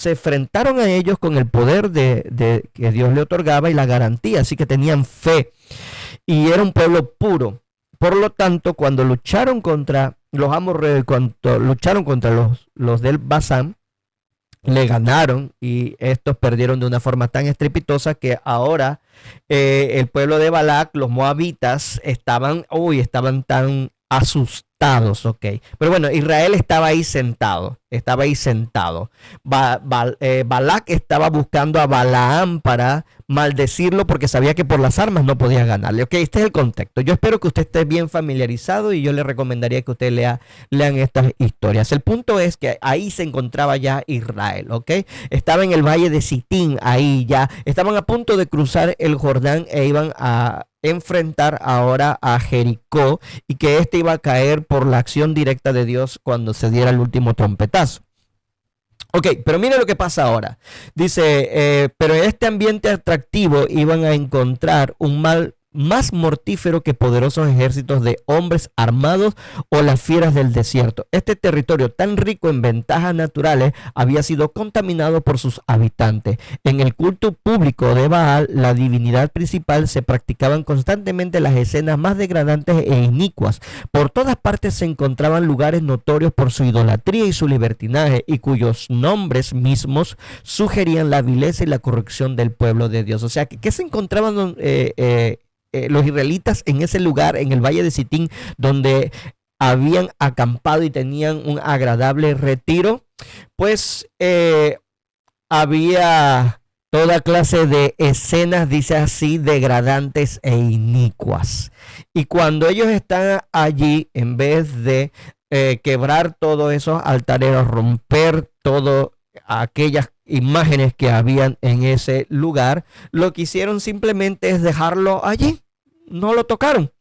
enfrentaron a ellos con el poder de que Dios le otorgaba y la garantía, así que tenían fe, y era un pueblo puro. Por lo tanto, cuando lucharon contra los amorreos, cuando lucharon contra los del Basán, le ganaron, y estos perdieron de una forma tan estrepitosa que ahora el pueblo de Balac, los moabitas, estaban tan asustados, ok. Pero bueno, Israel estaba ahí sentado. Balac estaba buscando a Balaam para maldecirlo porque sabía que por las armas no podía ganarle. Ok, este es el contexto. Yo espero que usted esté bien familiarizado y yo le recomendaría que usted lean estas historias. El punto es que ahí se encontraba ya Israel, ok. Estaba en el valle de Sitín, ahí ya. Estaban a punto de cruzar el Jordán e iban a enfrentar ahora a Jericó y que este iba a caer por la acción directa de Dios cuando se diera el último trompetazo. Ok, pero mire lo que pasa ahora. Dice, pero en este ambiente atractivo iban a encontrar un mal más mortífero que poderosos ejércitos de hombres armados o las fieras del desierto. Este territorio tan rico en ventajas naturales había sido contaminado por sus habitantes. En el culto público de Baal, la divinidad principal, se practicaban constantemente las escenas más degradantes e inicuas. Por todas partes se encontraban lugares notorios por su idolatría y su libertinaje, y cuyos nombres mismos sugerían la vileza y la corrupción del pueblo de Dios. O sea, ¿qué se encontraban los israelitas en ese lugar, en el valle de Sitín, donde habían acampado y tenían un agradable retiro? Pues había toda clase de escenas, dice así, degradantes e inicuas. Y cuando ellos están allí, en vez de quebrar todos esos altares, romper todo aquellas imágenes que habían en ese lugar, lo que hicieron simplemente es dejarlo allí, no lo tocaron.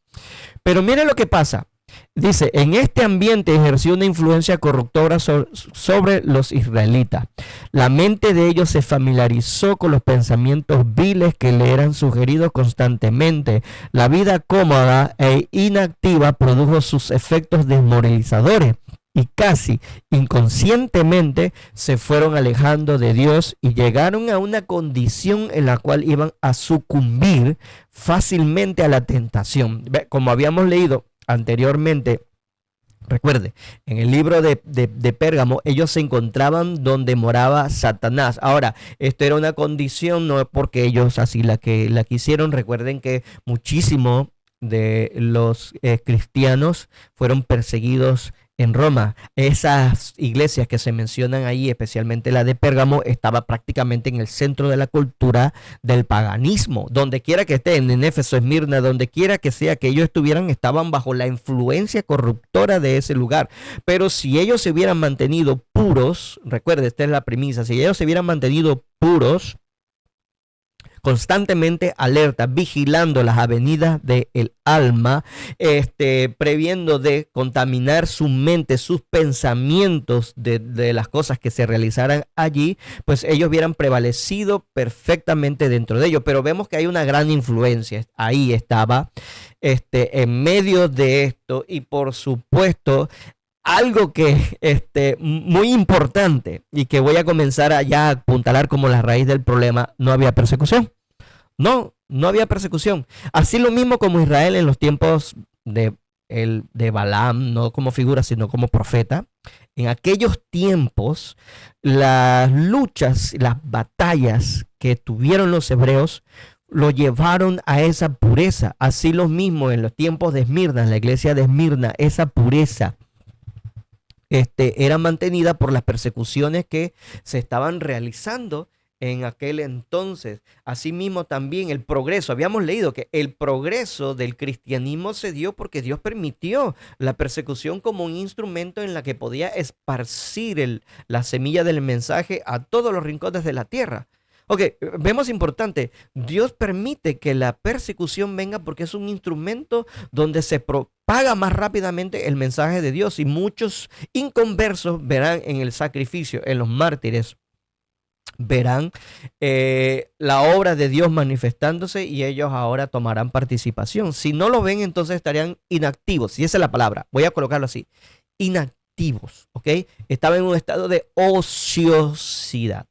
Pero mire lo que pasa. Dice, en este ambiente ejerció una influencia corruptora sobre los israelitas. La mente de ellos se familiarizó con los pensamientos viles que le eran sugeridos constantemente. La vida cómoda e inactiva produjo sus efectos desmoralizadores, y casi inconscientemente se fueron alejando de Dios y llegaron a una condición en la cual iban a sucumbir fácilmente a la tentación. Como habíamos leído anteriormente, recuerde, en el libro de Pérgamo, ellos se encontraban donde moraba Satanás. Ahora, esto era una condición, no es porque ellos así la quisieron. Recuerden que muchísimo de los cristianos fueron perseguidos en Roma. Esas iglesias que se mencionan ahí, especialmente la de Pérgamo, estaba prácticamente en el centro de la cultura del paganismo. Donde quiera que estén, en Éfeso, Esmirna, donde quiera que sea que ellos estuvieran, estaban bajo la influencia corruptora de ese lugar. Pero si ellos se hubieran mantenido puros, recuerde, esta es la premisa, si ellos se hubieran mantenido puros, constantemente alerta, vigilando las avenidas del alma, previendo de contaminar su mente, sus pensamientos de las cosas que se realizaran allí, pues ellos hubieran prevalecido perfectamente dentro de ellos. Pero vemos que hay una gran influencia. Ahí estaba, en medio de esto, y por supuesto, algo que muy importante y que voy a comenzar a apuntalar como la raíz del problema: no había persecución. No había persecución. Así lo mismo como Israel en los tiempos de Balaam, no como figura, sino como profeta. En aquellos tiempos, las luchas, las batallas que tuvieron los hebreos lo llevaron a esa pureza. Así lo mismo en los tiempos de Esmirna, en la iglesia de Esmirna, esa pureza era mantenida por las persecuciones que se estaban realizando en aquel entonces. Asimismo también el progreso. Habíamos leído que el progreso del cristianismo se dio porque Dios permitió la persecución como un instrumento en la que podía esparcir la semilla del mensaje a todos los rincones de la tierra. Ok, vemos importante, Dios permite que la persecución venga porque es un instrumento donde se propaga más rápidamente el mensaje de Dios, y muchos inconversos verán en el sacrificio, en los mártires, verán la obra de Dios manifestándose, y ellos ahora tomarán participación. Si no lo ven, entonces estarían inactivos, y esa es la palabra, voy a colocarlo así, inactivos, ¿ok? Estaba en un estado de ociosidad,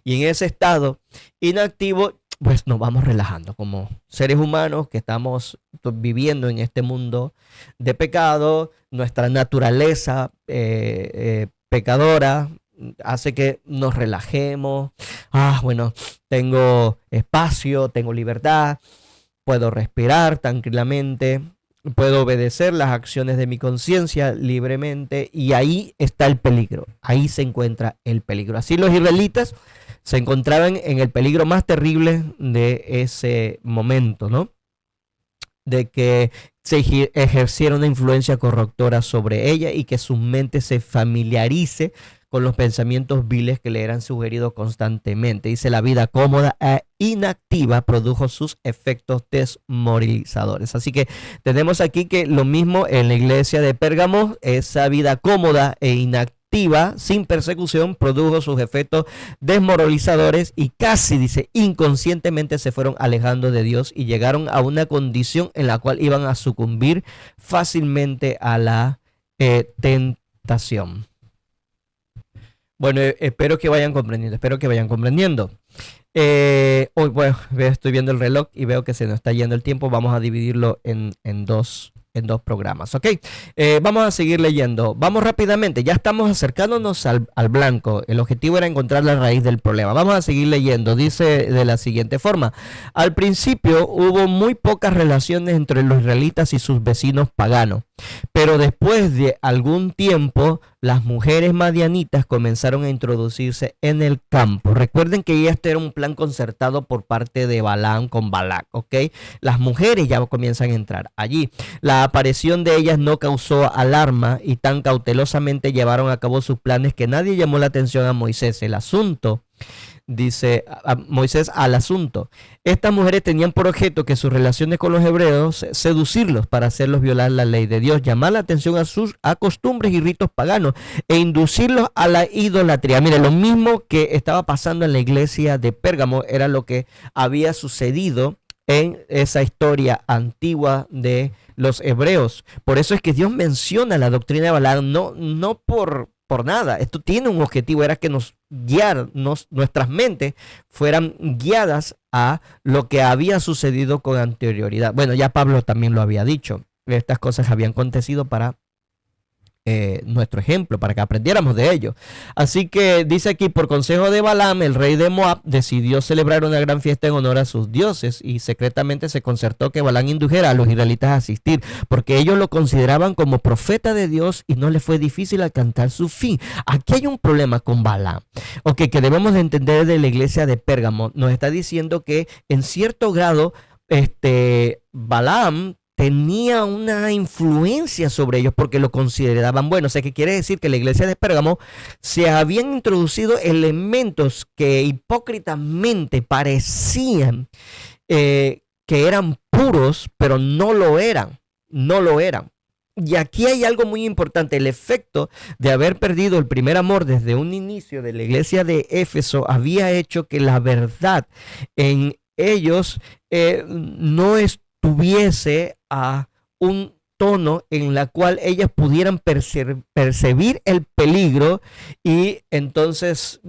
y en ese estado inactivo, pues nos vamos relajando como seres humanos que estamos viviendo en este mundo de pecado. Nuestra naturaleza pecadora hace que nos relajemos. Bueno, tengo espacio, tengo libertad, puedo respirar tranquilamente, puedo obedecer las acciones de mi conciencia libremente, y ahí está el peligro, ahí se encuentra el peligro. Así los israelitas se encontraban en el peligro más terrible de ese momento, ¿no? De que se ejerciera una influencia corruptora sobre ella y que su mente se familiarice con los pensamientos viles que le eran sugeridos constantemente. Dice, la vida cómoda e inactiva produjo sus efectos desmoralizadores. Así que tenemos aquí que lo mismo en la iglesia de Pérgamo, esa vida cómoda e inactiva sin persecución produjo sus efectos desmoralizadores y casi, dice, inconscientemente se fueron alejando de Dios y llegaron a una condición en la cual iban a sucumbir fácilmente a la tentación. Bueno, espero que vayan comprendiendo. Hoy, bueno, estoy viendo el reloj y veo que se nos está yendo el tiempo. Vamos a dividirlo en dos programas, ¿ok? Vamos a seguir leyendo. Vamos rápidamente, ya estamos acercándonos al blanco. El objetivo era encontrar la raíz del problema. Vamos a seguir leyendo. Dice de la siguiente forma: al principio hubo muy pocas relaciones entre los israelitas y sus vecinos paganos, pero después de algún tiempo las mujeres madianitas comenzaron a introducirse en el campo. Recuerden que este era un plan concertado por parte de Balaam con Balac, ¿ok? Las mujeres ya comienzan a entrar allí. La aparición de ellas no causó alarma y tan cautelosamente llevaron a cabo sus planes que nadie llamó la atención a Moisés. El asunto, dice a Moisés al asunto. Estas mujeres tenían por objeto que sus relaciones con los hebreos seducirlos para hacerlos violar la ley de Dios, llamar la atención a costumbres y ritos paganos e inducirlos a la idolatría. Mire, lo mismo que estaba pasando en la iglesia de Pérgamo era lo que había sucedido en esa historia antigua de los hebreos. Por eso es que Dios menciona la doctrina de Balaam, no por nada. Esto tiene un objetivo, era que nuestras mentes fueran guiadas a lo que había sucedido con anterioridad. Bueno, ya Pablo también lo había dicho. Estas cosas habían acontecido para nuestro ejemplo, para que aprendiéramos de ello. Así que dice aquí, por consejo de Balaam, el rey de Moab decidió celebrar una gran fiesta en honor a sus dioses y secretamente se concertó que Balaam indujera a los israelitas a asistir, porque ellos lo consideraban como profeta de Dios y no le fue difícil alcanzar su fin. Aquí hay un problema con Balaam, que debemos de entender de la iglesia de Pérgamo. Nos está diciendo que en cierto grado Balaam tenía una influencia sobre ellos porque lo consideraban bueno. O sea, que quiere decir que en la iglesia de Pérgamo se habían introducido elementos que hipócritamente parecían que eran puros, pero no lo eran. Y aquí hay algo muy importante. El efecto de haber perdido el primer amor desde un inicio de la iglesia de Éfeso había hecho que la verdad en ellos no estuviese a un tono en la cual ellas pudieran percibir el peligro y entonces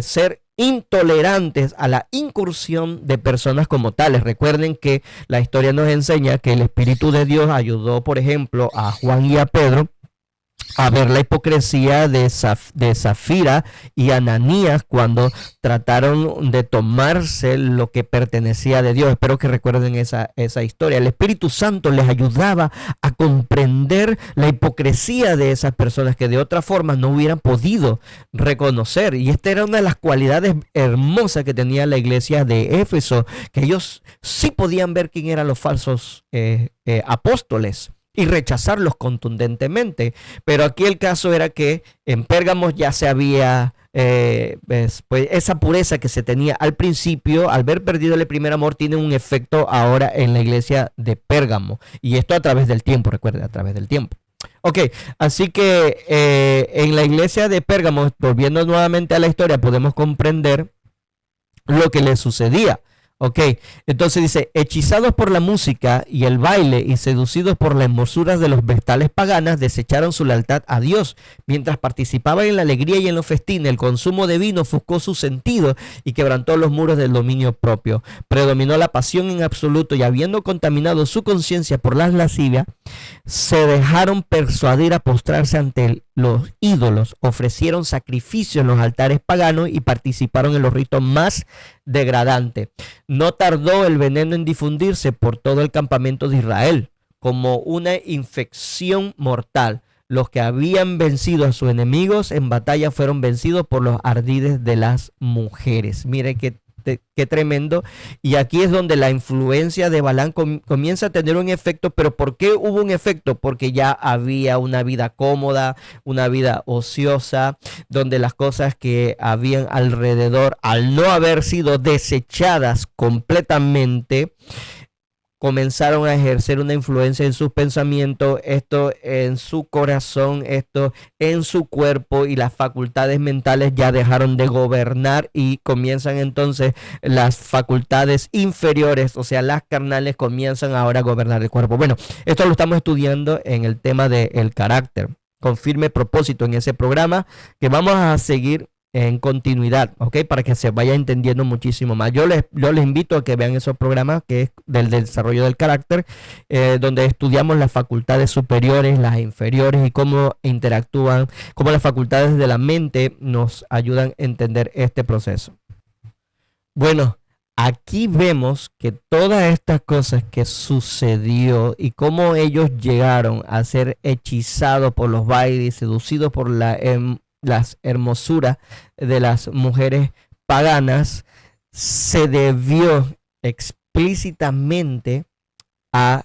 ser intolerantes a la incursión de personas como tales. Recuerden que la historia nos enseña que el Espíritu de Dios ayudó, por ejemplo, a Juan y a Pedro a ver la hipocresía de Zafira y Ananías cuando trataron de tomarse lo que pertenecía de Dios. Espero que recuerden esa historia. El Espíritu Santo les ayudaba a comprender la hipocresía de esas personas que de otra forma no hubieran podido reconocer. Y esta era una de las cualidades hermosas que tenía la iglesia de Éfeso, que ellos sí podían ver quién eran los falsos apóstoles y rechazarlos contundentemente. Pero aquí el caso era que en Pérgamo ya se había pues esa pureza que se tenía al principio, al haber perdido el primer amor, tiene un efecto ahora en la iglesia de Pérgamo. Y esto a través del tiempo, recuerden, a través del tiempo. Ok, así que en la iglesia de Pérgamo, volviendo nuevamente a la historia, podemos comprender lo que le sucedía. Ok, entonces dice, hechizados por la música y el baile y seducidos por las hermosuras de los vestales paganas, desecharon su lealtad a Dios. Mientras participaban en la alegría y en los festines, el consumo de vino ofuscó sus sentidos y quebrantó los muros del dominio propio. Predominó la pasión en absoluto y habiendo contaminado su conciencia por las lascivias, se dejaron persuadir a postrarse ante los ídolos, ofrecieron sacrificios en los altares paganos y participaron en los ritos más degradantes. No tardó el veneno en difundirse por todo el campamento de Israel como una infección mortal. Los que habían vencido a sus enemigos en batalla fueron vencidos por los ardides de las mujeres. Mire qué tremendo. Y aquí es donde la influencia de Balaam comienza a tener un efecto. ¿Pero por qué hubo un efecto? Porque ya había una vida cómoda, una vida ociosa, donde las cosas que habían alrededor, al no haber sido desechadas completamente, comenzaron a ejercer una influencia en sus pensamientos, esto en su corazón, esto en su cuerpo, y las facultades mentales ya dejaron de gobernar y comienzan entonces las facultades inferiores, o sea, las carnales, comienzan ahora a gobernar el cuerpo. Bueno, esto lo estamos estudiando en el tema del carácter, con firme propósito en ese programa que vamos a seguir en continuidad, ¿ok? Para que se vaya entendiendo muchísimo más. Yo les invito a que vean esos programas que es del desarrollo del carácter, donde estudiamos las facultades superiores, las inferiores y cómo interactúan, cómo las facultades de la mente nos ayudan a entender este proceso. Bueno, aquí vemos que todas estas cosas que sucedió y cómo ellos llegaron a ser hechizados por los bailes, seducidos por las hermosuras de las mujeres paganas, se debió explícitamente al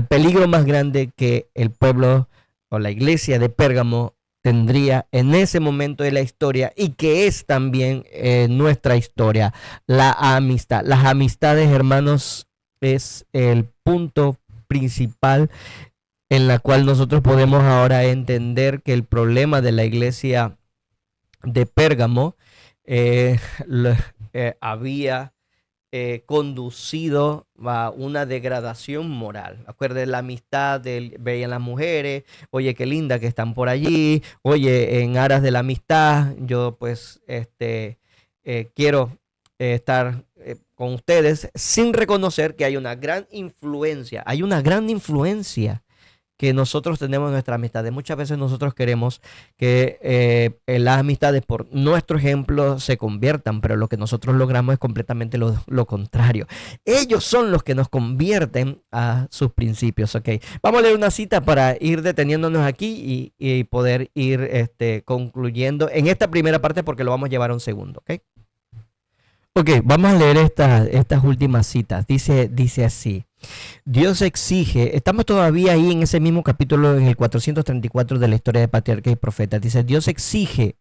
peligro más grande que el pueblo o la iglesia de Pérgamo tendría en ese momento de la historia, y que es también nuestra historia, la amistad. Las amistades, hermanos, es el punto principal en la cual nosotros podemos ahora entender que el problema de la iglesia de Pérgamo había conducido a una degradación moral. Acuérdense, la amistad, veían las mujeres, oye, qué linda que están por allí, oye, en aras de la amistad, yo pues quiero estar con ustedes, sin reconocer que hay una gran influencia, que nosotros tenemos en nuestras amistades. Muchas veces nosotros queremos que las amistades, por nuestro ejemplo, se conviertan, pero lo que nosotros logramos es completamente lo contrario. Ellos son los que nos convierten a sus principios, ¿ok? Vamos a leer una cita para ir deteniéndonos aquí y poder ir concluyendo en esta primera parte, porque lo vamos a llevar a un segundo, ¿ok? Ok, vamos a leer estas últimas citas. Dice así: Dios exige, estamos todavía ahí en ese mismo capítulo, en el 434 de la historia de Patriarcas y Profetas. Dice: Dios exige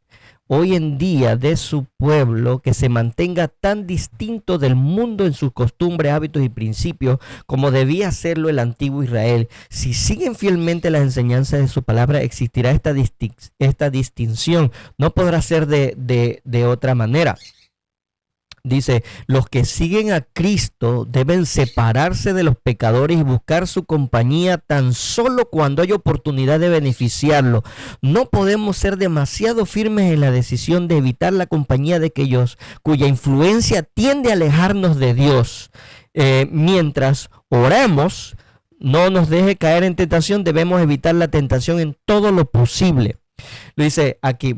hoy en día de su pueblo que se mantenga tan distinto del mundo en sus costumbres, hábitos y principios como debía hacerlo el antiguo Israel. Si siguen fielmente las enseñanzas de su palabra, existirá esta distinción. No podrá ser de otra manera. Dice: los que siguen a Cristo deben separarse de los pecadores y buscar su compañía tan solo cuando hay oportunidad de beneficiarlo. No podemos ser demasiado firmes en la decisión de evitar la compañía de aquellos cuya influencia tiende a alejarnos de Dios. Mientras oramos, no nos deje caer en tentación. Debemos evitar la tentación en todo lo posible. Lo dice aquí,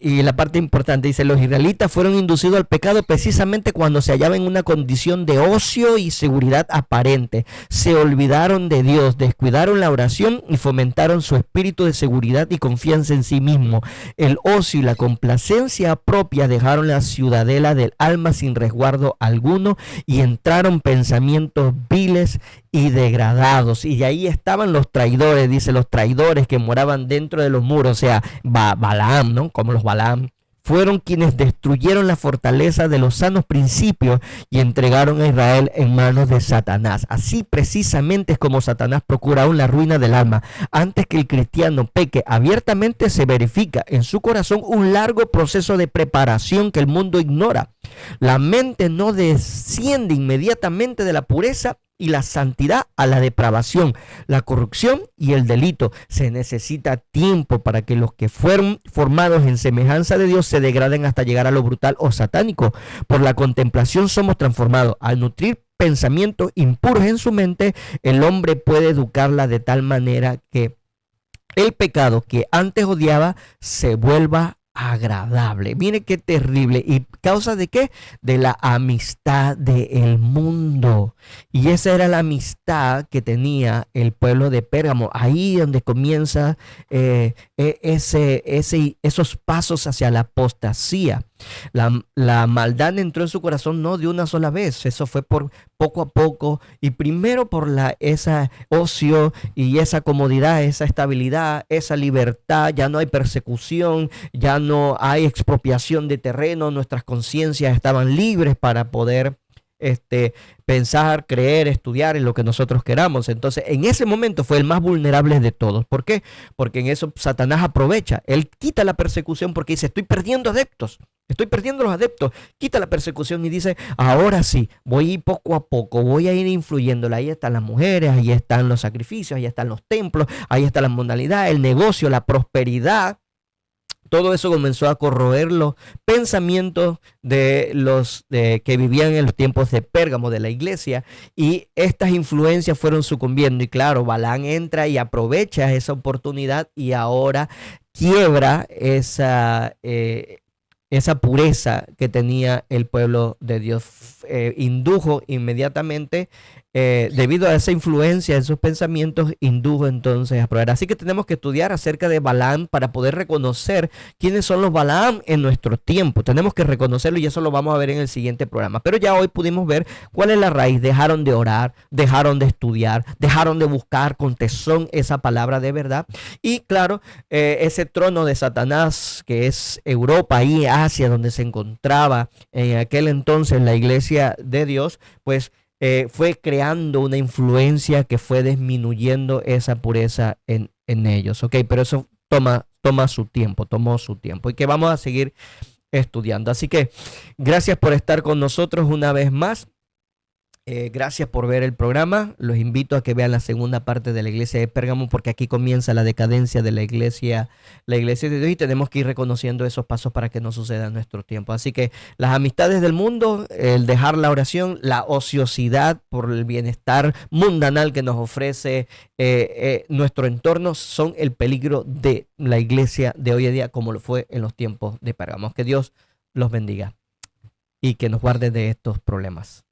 y la parte importante dice: los israelitas fueron inducidos al pecado precisamente cuando se hallaban en una condición de ocio y seguridad aparente. Se olvidaron de Dios, descuidaron la oración y fomentaron su espíritu de seguridad y confianza en sí mismo. El ocio y la complacencia propia dejaron la ciudadela del alma sin resguardo alguno, y entraron pensamientos viles y degradados. Y ahí estaban los traidores, dice, los traidores que moraban dentro de los muros, o sea, Balaam, ¿no? Como los Balaam, fueron quienes destruyeron la fortaleza de los sanos principios y entregaron a Israel en manos de Satanás. Así precisamente es como Satanás procura aún la ruina del alma. Antes que el cristiano peque abiertamente, se verifica en su corazón un largo proceso de preparación que el mundo ignora. La mente no desciende inmediatamente de la pureza y la santidad a la depravación, la corrupción y el delito. Se necesita tiempo para que los que fueron formados en semejanza de Dios se degraden hasta llegar a lo brutal o satánico. Por la contemplación somos transformados. Al nutrir pensamientos impuros en su mente, el hombre puede educarla de tal manera que el pecado que antes odiaba se vuelva agradable. Mire qué terrible. ¿Y causa de qué? De la amistad del mundo. Y esa era la amistad que tenía el pueblo de Pérgamo. Ahí donde comienza esos pasos hacia la apostasía. La maldad entró en su corazón no de una sola vez, eso fue por poco a poco, y primero por esa ocio y esa comodidad, esa estabilidad, esa libertad. Ya no hay persecución, ya no hay expropiación de terreno, nuestras conciencias estaban libres para poder pensar, creer, estudiar en lo que nosotros queramos. Entonces, en ese momento fue el más vulnerable de todos. ¿Por qué? Porque en eso Satanás aprovecha. Él quita la persecución porque dice, estoy perdiendo adeptos. Estoy perdiendo los adeptos. Quita la persecución y dice, ahora sí, voy a ir poco a poco, voy a ir influyéndola. Ahí están las mujeres, ahí están los sacrificios, ahí están los templos, ahí está la modalidad, el negocio, la prosperidad. Todo eso comenzó a corroer los pensamientos de los que vivían en los tiempos de Pérgamo, de la iglesia, y estas influencias fueron sucumbiendo. Y claro, Balaam entra y aprovecha esa oportunidad y ahora quiebra esa pureza que tenía el pueblo de Dios. Indujo inmediatamente, debido a esa influencia en sus pensamientos, indujo entonces a probar. Así que tenemos que estudiar acerca de Balaam para poder reconocer quiénes son los Balaam en nuestro tiempo. Tenemos que reconocerlo y eso lo vamos a ver en el siguiente programa. Pero ya hoy pudimos ver cuál es la raíz. Dejaron de orar, dejaron de estudiar, dejaron de buscar con tesón esa palabra de verdad. Y claro, ese trono de Satanás que es Europa y Asia, donde se encontraba en aquel entonces la iglesia de Dios, pues fue creando una influencia que fue disminuyendo esa pureza en ellos. Ok, pero eso tomó su tiempo y que vamos a seguir estudiando. Así que gracias por estar con nosotros una vez más. Gracias por ver el programa. Los invito a que vean la segunda parte de la iglesia de Pérgamo, porque aquí comienza la decadencia de la iglesia de Dios, y tenemos que ir reconociendo esos pasos para que no suceda en nuestro tiempo. Así que las amistades del mundo, el dejar la oración, la ociosidad por el bienestar mundanal que nos ofrece nuestro entorno, son el peligro de la iglesia de hoy en día, como lo fue en los tiempos de Pérgamo. Que Dios los bendiga y que nos guarde de estos problemas.